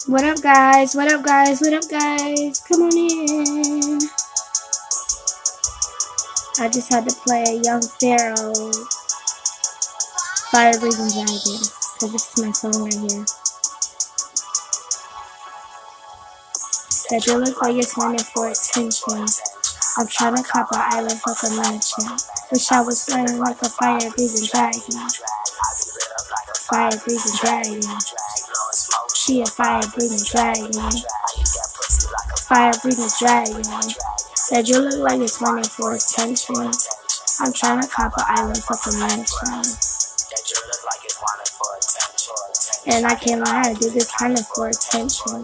What up, guys? What up, guys? What up, guys? Come on in. I just had to play a Young Pharaoh Fire Breathing Dragon. So this is my song right here. That you look like it's running for attention. I'm trying to cop an island like a mansion. Wish I was flying like a fire breathing dragon. Fire breathing dragon. She a fire breathing dragon. Fire breathing dragon. That you look like it's running for attention. I'm trying to cop an island like a mansion. And I can't lie, I did this kind of for attention.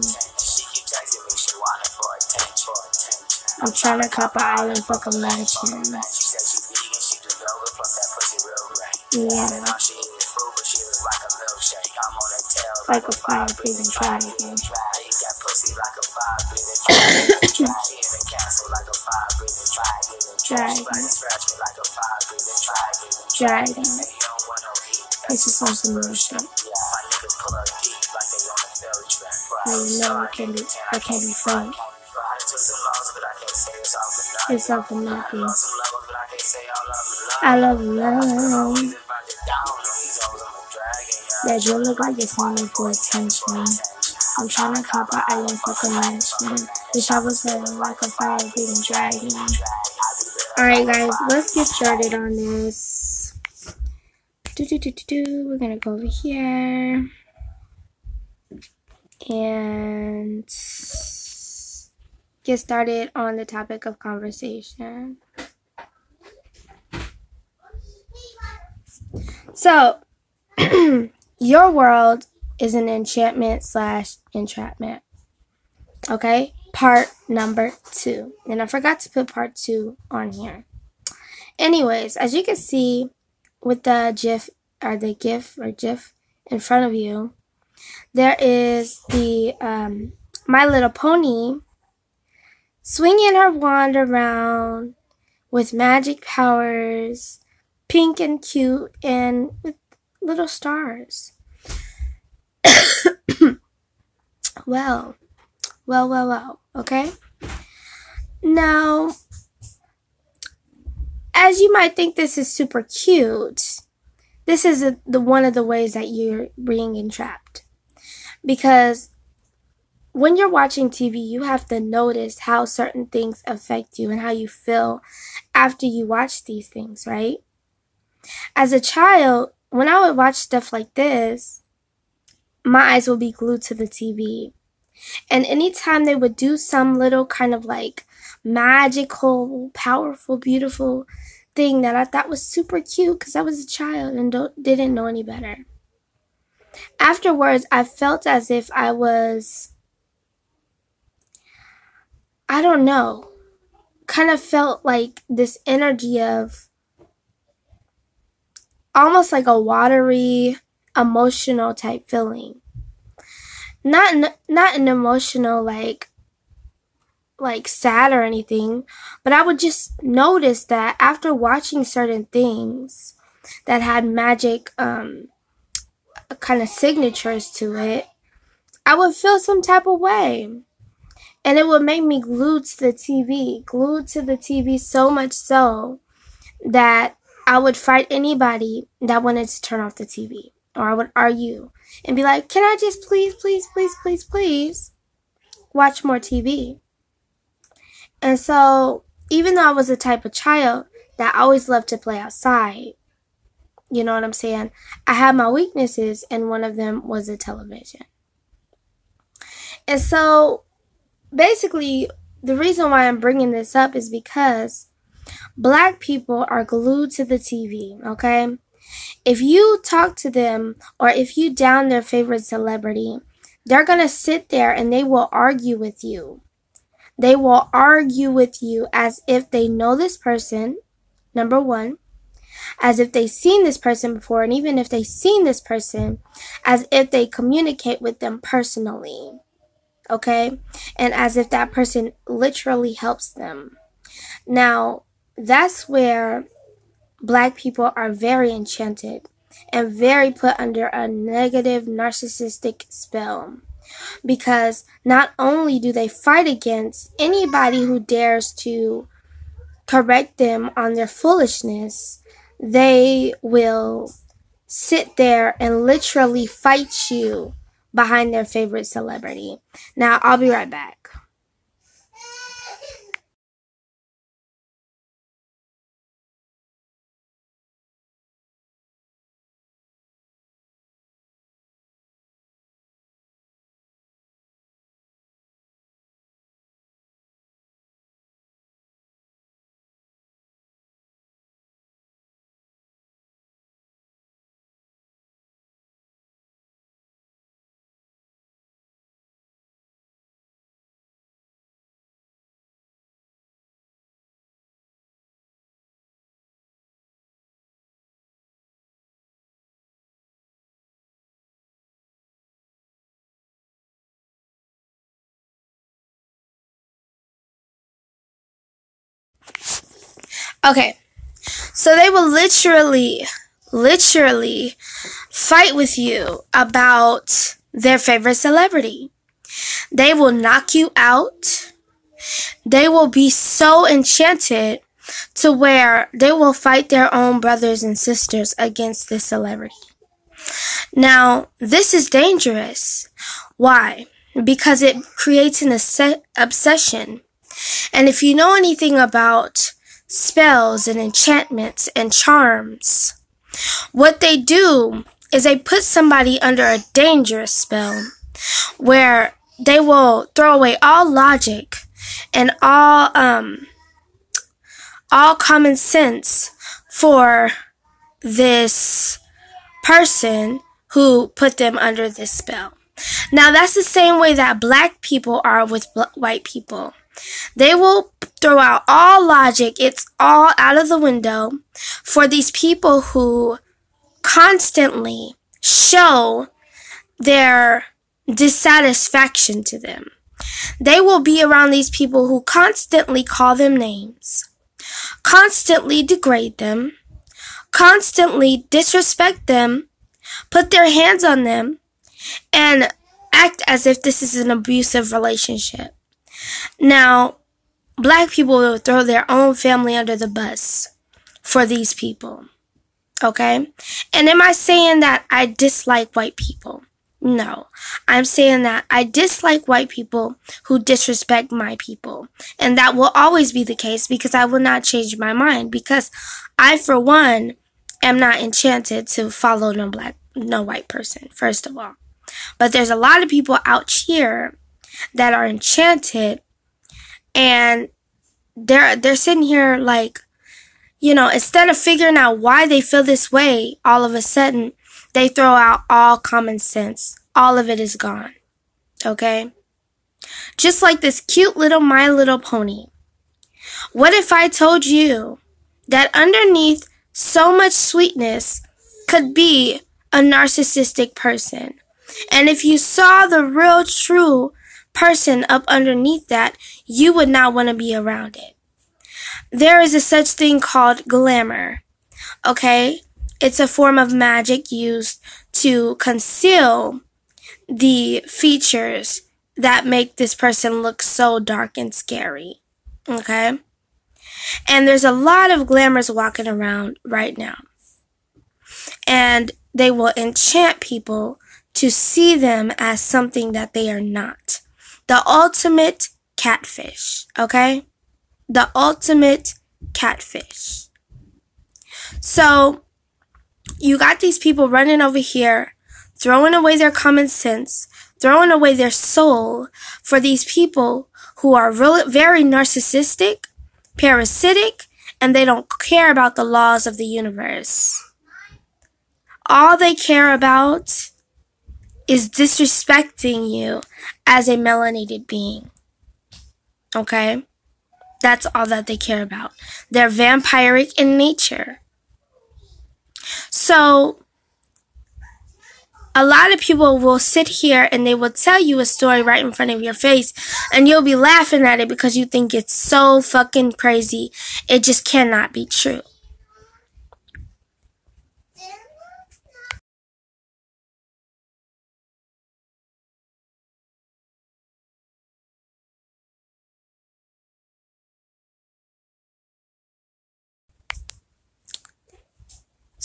I'm trying to cop an island like a mansion. Yeah. Like a fire breathing dragon. Dragon. This is on some real shit. Now you know I can't be frank. It's all for nothing. I love love. That you look like it's wanting for attention. I'm trying to cop an island like a mansion. Wish I was living like a fire breathing dragon. Alright guys, let's get started on this. We're gonna go over here and get started on the topic of conversation. So, your world is an enchantment / entrapment. Okay? Part number 2. And I forgot to put part 2 on here. Anyways, as you can see with the GIF in front of you, there is the My Little Pony swinging her wand around with magic powers, pink and cute, and with little stars. Well, okay? Now, as you might think this is super cute, this is one of the ways that you're being entrapped. Because when you're watching TV, you have to notice how certain things affect you and how you feel after you watch these things, right? As a child, when I would watch stuff like this, my eyes would be glued to the TV. And anytime they would do some little kind of like magical, powerful, beautiful thing that I thought was super cute because I was a child and didn't know any better. Afterwards, I felt as if I was, I don't know, kind of felt like this energy of almost like a watery, emotional type feeling. Not an emotional like sad or anything, but I would just notice that after watching certain things that had magic kind of signatures to it, I would feel some type of way. And it would make me glued to the TV so much so that I would fight anybody that wanted to turn off the TV. Or I would argue and be like, can I just please watch more TV? And so, even though I was the type of child that always loved to play outside, you know what I'm saying? I had my weaknesses, and one of them was the television. And so, basically, the reason why I'm bringing this up is because Black people are glued to the TV, okay? If you talk to them or if you down their favorite celebrity, they're going to sit there and they will argue with you. They will argue with you as if they know this person, number one, as if they've seen this person before, and even if they've seen this person, as if they communicate with them personally, okay? And as if that person literally helps them. Now, that's where Black people are very enchanted and very put under a negative narcissistic spell. because not only do they fight against anybody who dares to correct them on their foolishness, they will sit there and literally fight you behind their favorite celebrity. Now, I'll be right back. Okay, so they will literally fight with you about their favorite celebrity. They will knock you out. They will be so enchanted to where they will fight their own brothers and sisters against this celebrity. Now, this is dangerous. Why? Because it creates an obsession. And if you know anything about spells and enchantments and charms, what they do is they put somebody under a dangerous spell where they will throw away all logic and all common sense for this person who put them under this spell. Now, that's the same way that black people are with white people. They will throw out all logic. It's all out of the window for these people who constantly show their dissatisfaction to them. They will be around these people who constantly call them names, constantly degrade them, constantly disrespect them, put their hands on them, and act as if this is an abusive relationship. Now, black people will throw their own family under the bus for these people. Okay? And am I saying that I dislike white people? No. I'm saying that I dislike white people who disrespect my people. And that will always be the case because I will not change my mind. Because I, for one, am not enchanted to follow no white person, first of all. But there's a lot of people out here that are enchanted, and they're sitting here like, instead of figuring out why they feel this way, all of a sudden they throw out all common sense. All of it is gone. Okay? Just like this cute little My Little Pony. What if I told you that underneath so much sweetness could be a narcissistic person? And if you saw the real, true person up underneath that, you would not want to be around it. There is a such thing called glamour. Okay? It's a form of magic used to conceal the features that make this person look so dark and scary. Okay? And there's a lot of glamours walking around right now. And they will enchant people to see them as something that they are not. The ultimate catfish, okay? The ultimate catfish. So, you got these people running over here, throwing away their common sense, throwing away their soul for these people who are really very narcissistic, parasitic, and they don't care about the laws of the universe. All they care about is disrespecting you as a melanated being. Okay? That's all that they care about. They're vampiric in nature. So, a lot of people will sit here and they will tell you a story right in front of your face, and you'll be laughing at it because you think it's so fucking crazy. It just cannot be true.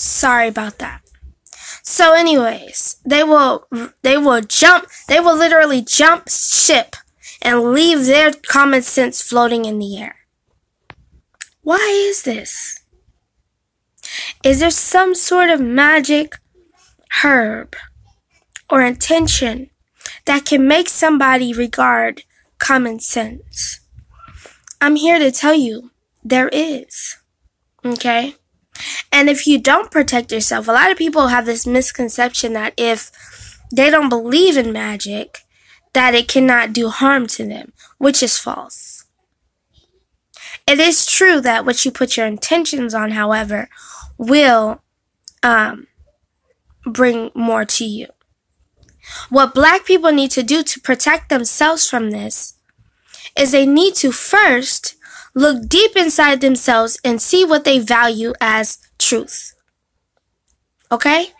Sorry about that. So anyways, they will literally jump ship and leave their common sense floating in the air. Why is this? Is there some sort of magic herb or intention that can make somebody regard common sense? I'm here to tell you there is. Okay? And if you don't protect yourself, a lot of people have this misconception that if they don't believe in magic, that it cannot do harm to them, which is false. It is true that what you put your intentions on, however, will bring more to you. What Black people need to do to protect themselves from this is they need to first look deep inside themselves and see what they value as truth. Okay?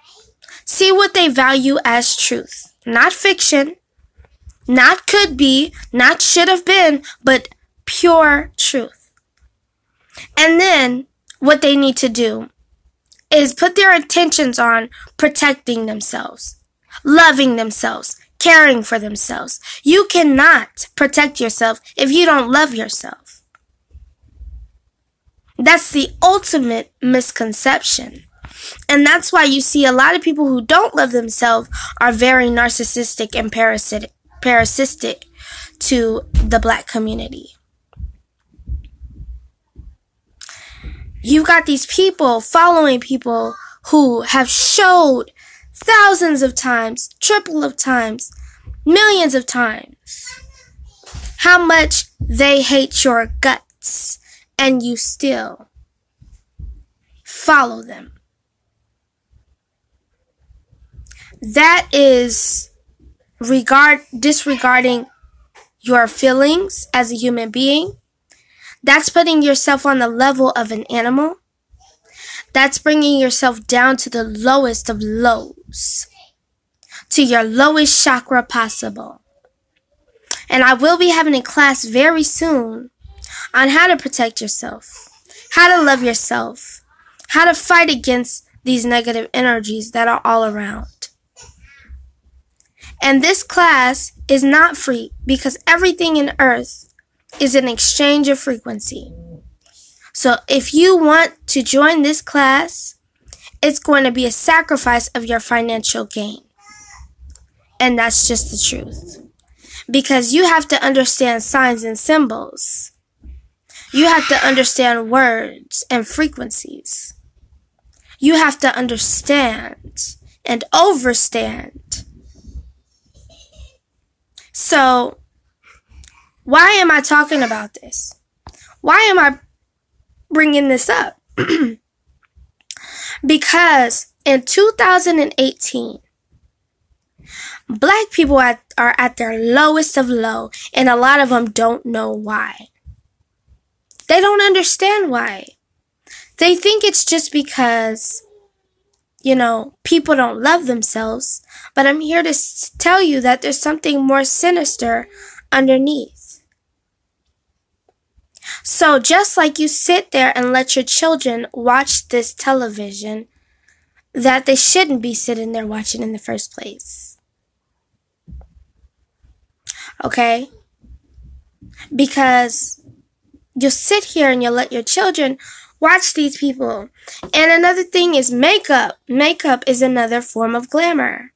See what they value as truth. Not fiction, not could be, not should have been, but pure truth. And then what they need to do is put their intentions on protecting themselves, loving themselves, caring for themselves. You cannot protect yourself if you don't love yourself. That's the ultimate misconception. And that's why you see a lot of people who don't love themselves are very narcissistic and parasitic to the Black community. You've got these people following people who have showed thousands of times, triple of times, millions of times how much they hate your guts, and you still follow them. That is disregarding your feelings as a human being. That's putting yourself on the level of an animal. That's bringing yourself down to the lowest of lows, to your lowest chakra possible. And I will be having a class very soon on how to protect yourself, how to love yourself, how to fight against these negative energies that are all around. And this class is not free because everything in earth is an exchange of frequency. So if you want to join this class, it's going to be a sacrifice of your financial gain. And that's just the truth. Because you have to understand signs and symbols. You have to understand words and frequencies. You have to understand and overstand. So, why am I talking about this? Why am I bringing this up? Because in 2018, Black people are at their lowest of low, and a lot of them don't know why. They don't understand why. They think it's just because, people don't love themselves, but I'm here to tell you that there's something more sinister underneath. So just like you sit there and let your children watch this television that they shouldn't be sitting there watching in the first place. Okay? Because you'll sit here and you'll let your children watch these people. And another thing is makeup. Makeup is another form of glamour.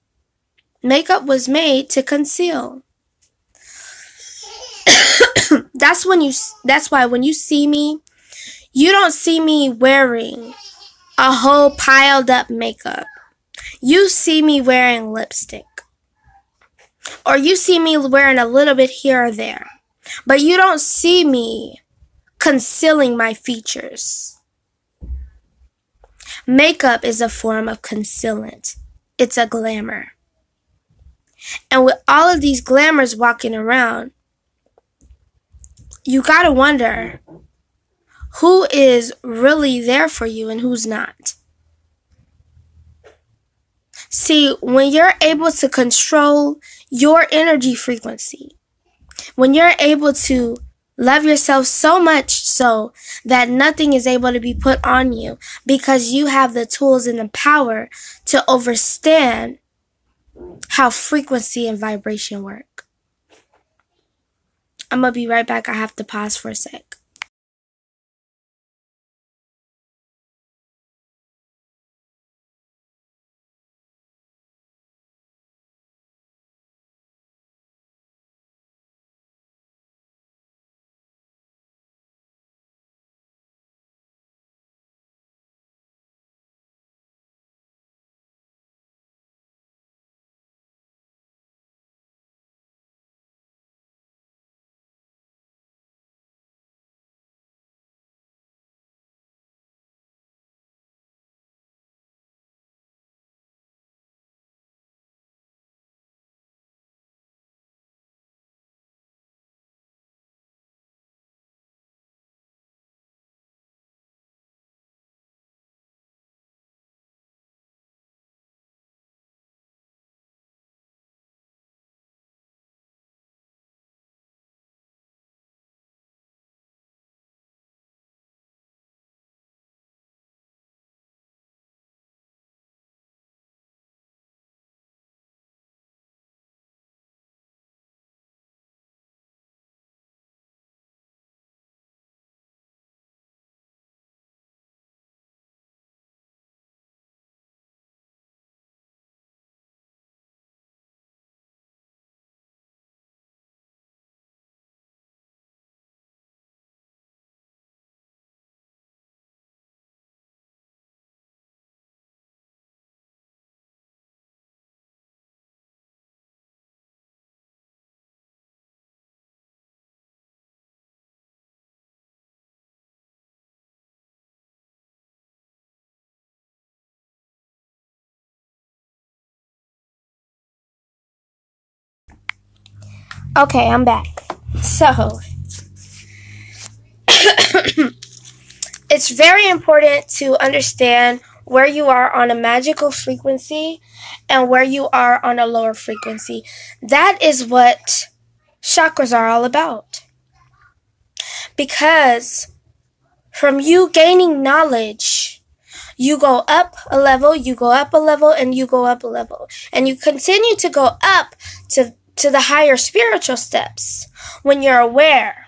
Makeup was made to conceal. That's why when you see me, you don't see me wearing a whole piled up makeup. You see me wearing lipstick. Or you see me wearing a little bit here or there. But you don't see me concealing my features. Makeup is a form of concealment. It's a glamour. And with all of these glamours walking around, you gotta wonder who is really there for you and who's not. See, when you're able to control your energy frequency, when you're able to Love yourself so much so that nothing is able to be put on you, because you have the tools and the power to understand how frequency and vibration work. I'm going to be right back. I have to pause for a sec. Okay, I'm back. So, it's very important to understand where you are on a magical frequency and where you are on a lower frequency. That is what chakras are all about. Because from you gaining knowledge, you go up a level, you go up a level, and you go up a level. And you continue to go up to the higher spiritual steps when you're aware.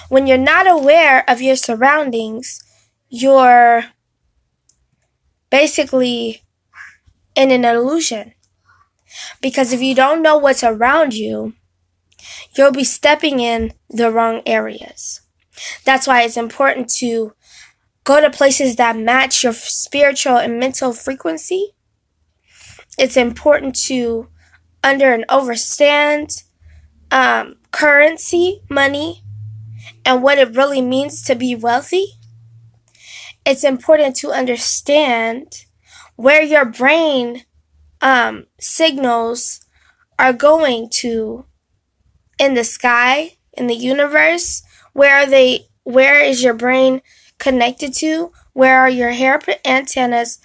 When you're not aware of your surroundings, you're basically in an illusion. Because if you don't know what's around you, you'll be stepping in the wrong areas. That's why it's important to go to places that match your spiritual and mental frequency. It's important to understand currency, money, and what it really means to be wealthy. It's important to understand where your brain signals are going to in the sky, in the universe. Where is your brain connected to? Where are your hair antennas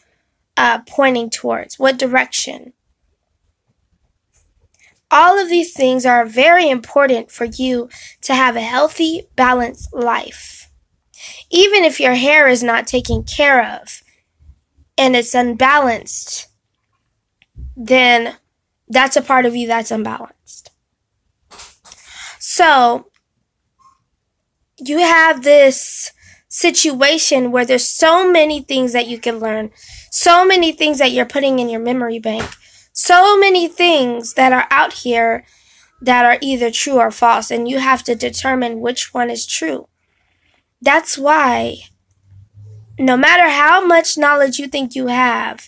pointing towards? What direction? All of these things are very important for you to have a healthy, balanced life. Even if your hair is not taken care of and it's unbalanced, then that's a part of you that's unbalanced. So, you have this situation where there's so many things that you can learn, so many things that you're putting in your memory bank, so many things that are out here that are either true or false, and you have to determine which one is true. That's why no matter how much knowledge you think you have,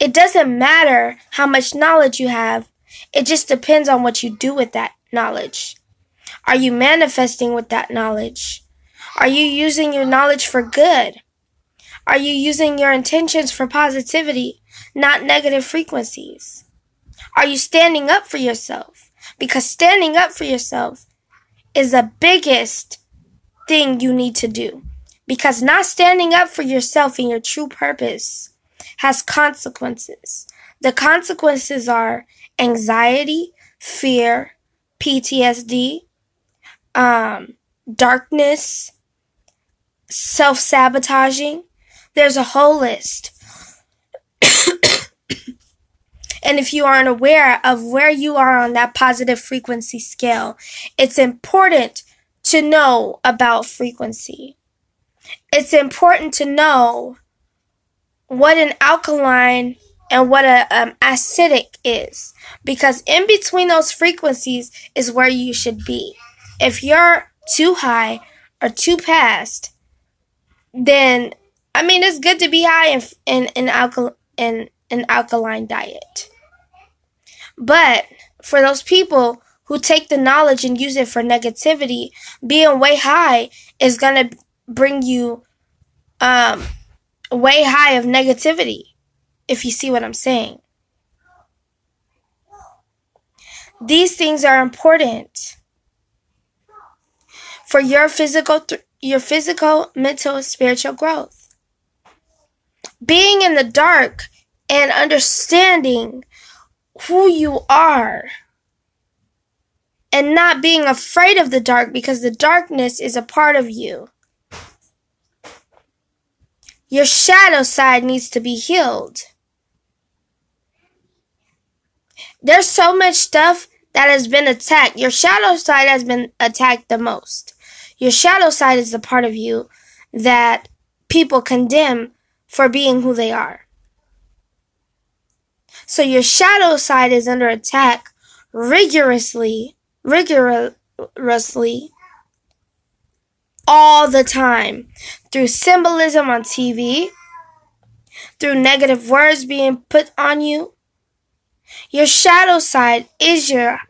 it doesn't matter how much knowledge you have. It just depends on what you do with that knowledge. Are you manifesting with that knowledge? Are you using your knowledge for good? Are you using your intentions for positivity, not negative frequencies? Are you standing up for yourself? Because standing up for yourself is the biggest thing you need to do. Because not standing up for yourself and your true purpose has consequences. The consequences are anxiety, fear, PTSD, darkness, self-sabotaging. There's a whole list. And if you aren't aware of where you are on that positive frequency scale, it's important to know about frequency. It's important to know what an alkaline and what an acidic is, because in between those frequencies is where you should be. If you're too high or too past, then it's good to be high in an alkaline diet. But for those people who take the knowledge and use it for negativity, being way high is going to bring you way high of negativity, if you see what I'm saying. These things are important for your physical, mental, and spiritual growth. Being in the dark and understanding who you are and not being afraid of the dark, because the darkness is a part of you. Your shadow side needs to be healed. There's so much stuff that has been attacked. Your shadow side has been attacked the most. Your shadow side is the part of you that people condemn for being who they are. So your shadow side is under attack rigorously, all the time, through symbolism on TV, through negative words being put on you. Your shadow side is your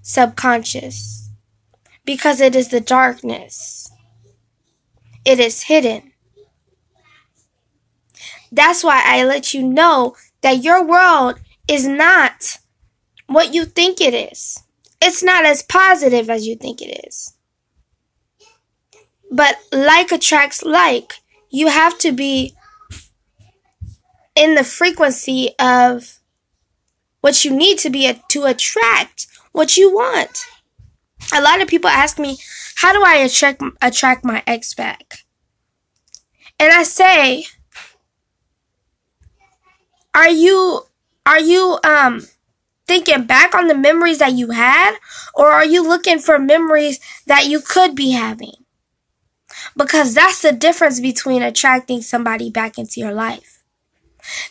subconscious, because it is the darkness. It is hidden. That's why I let you know that your world is not what you think it is. It's not as positive as you think it is. But like attracts like. You have to be in the frequency of what you need to be to attract what you want. A lot of people ask me, how do I attract my ex back? And I say, are you thinking back on the memories that you had, or are you looking for memories that you could be having? Because that's the difference between attracting somebody back into your life.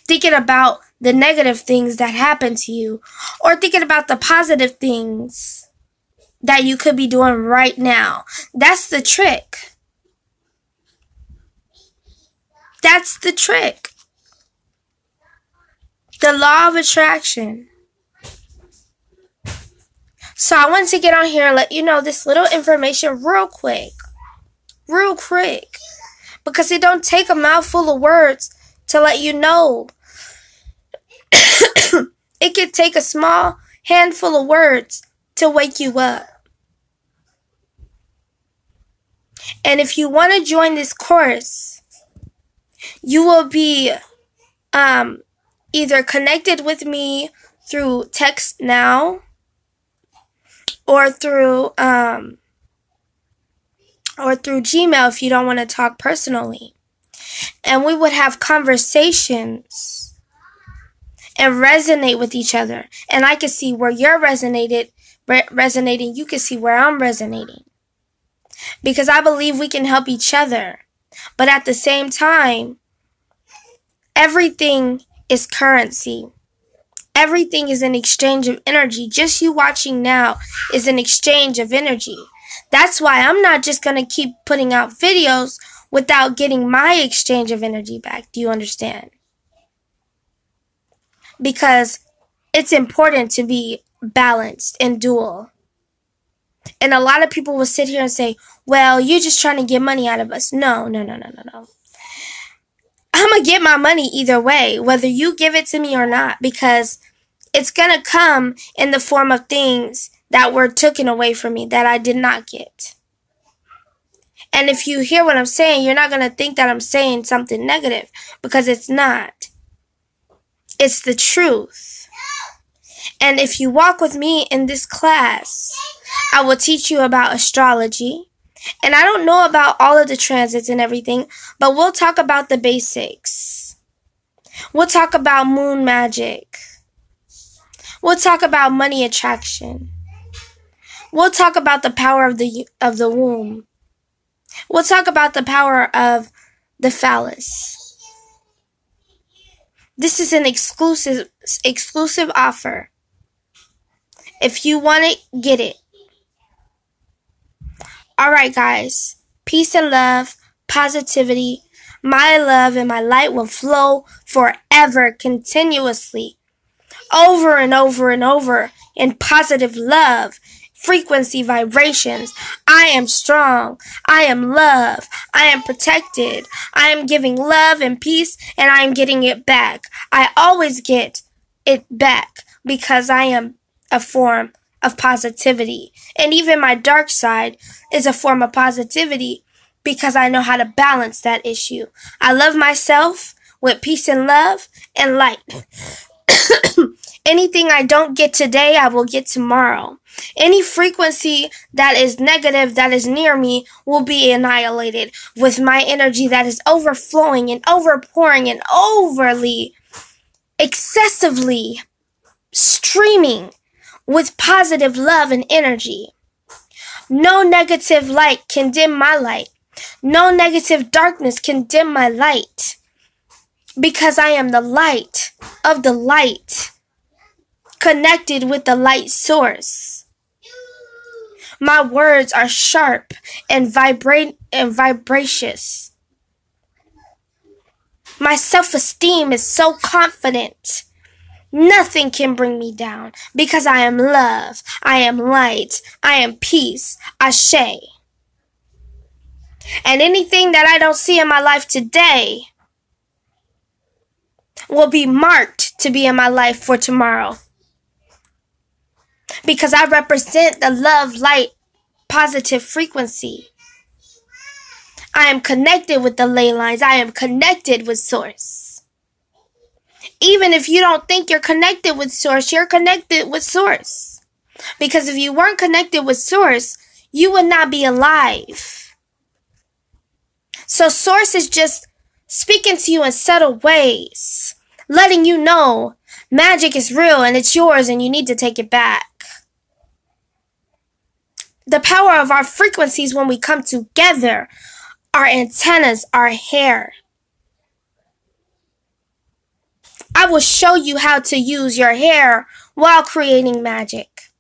Thinking about the negative things that happened to you, or thinking about the positive things that you could be doing right now. That's the trick. That's the trick. The law of attraction. So I wanted to get on here and let you know this little information real quick. Because it don't take a mouthful of words to let you know. It could take a small handful of words to wake you up. And if you want to join this course, you will be either connected with me through text now, or through Gmail if you don't want to talk personally. And we would have conversations and resonate with each other. And I can see where you're resonating. You can see where I'm resonating. Because I believe we can help each other. But at the same time, everything is currency. Everything is an exchange of energy. Just you watching now is an exchange of energy. That's why I'm not just going to keep putting out videos without getting my exchange of energy back. Do you understand? Because it's important to be balanced and dual. And a lot of people will sit here and say, well, you're just trying to get money out of us. No. I'm going to get my money either way, whether you give it to me or not, because it's going to come in the form of things that were taken away from me that I did not get. And if you hear what I'm saying, you're not going to think that I'm saying something negative, because it's not. It's the truth. And if you walk with me in this class, I will teach you about astrology. And I don't know about all of the transits and everything, but we'll talk about the basics. We'll talk about moon magic. We'll talk about money attraction. We'll talk about the power of the womb. We'll talk about the power of the phallus. This is an exclusive offer. If you want it, get it. Alright, guys. Peace and love, positivity. My love and my light will flow forever, continuously, over and over and over, in positive love, frequency, vibrations. I am strong. I am love. I am protected. I am giving love and peace, and I am getting it back. I always get it back because I am a form of positivity. And even my dark side is a form of positivity because I know how to balance that issue. I love myself with peace and love and light. Anything I don't get today, I will get tomorrow. Any frequency that is negative that is near me will be annihilated with my energy that is overflowing and overpouring and overly, excessively streaming with positive love and energy. No negative light can dim my light. No negative darkness can dim my light. Because I am the light of the light, connected with the light source. My words are sharp and vibracious. My self-esteem is so confident. Nothing can bring me down because I am love, I am light, I am peace, Ashe. And anything that I don't see in my life today will be marked to be in my life for tomorrow. Because I represent the love, light, positive frequency. I am connected with the ley lines. I am connected with Source. Even if you don't think you're connected with Source, you're connected with Source. Because if you weren't connected with Source, you would not be alive. So Source is just speaking to you in subtle ways, letting you know magic is real and it's yours and you need to take it back. The power of our frequencies when we come together, our antennas, our hair. I will show you how to use your hair while creating magic.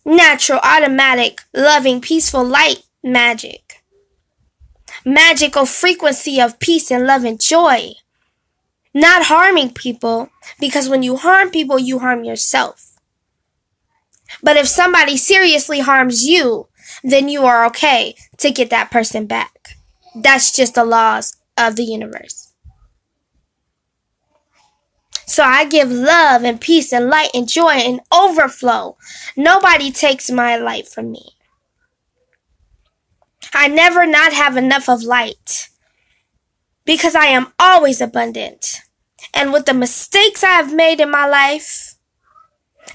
Natural, automatic, loving, peaceful light magic. Magical frequency of peace and love and joy. Not harming people, because when you harm people, you harm yourself. But if somebody seriously harms you, then you are okay to get that person back. That's just the laws of the universe. So I give love and peace and light and joy and overflow. Nobody takes my light from me. I never not have enough of light because I am always abundant. And with the mistakes I have made in my life,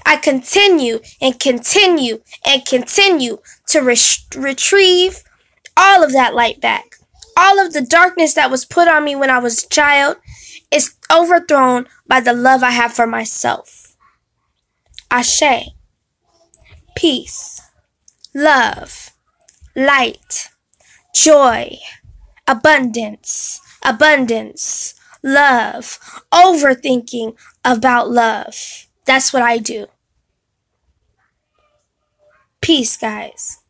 I continue and continue and continue to retrieve all of that light back. All of the darkness that was put on me when I was a child is overthrown by the love I have for myself. Ashe. Peace. Love. Light. Joy. Abundance. Abundance. Love. Overthinking about love. That's what I do. Peace, guys.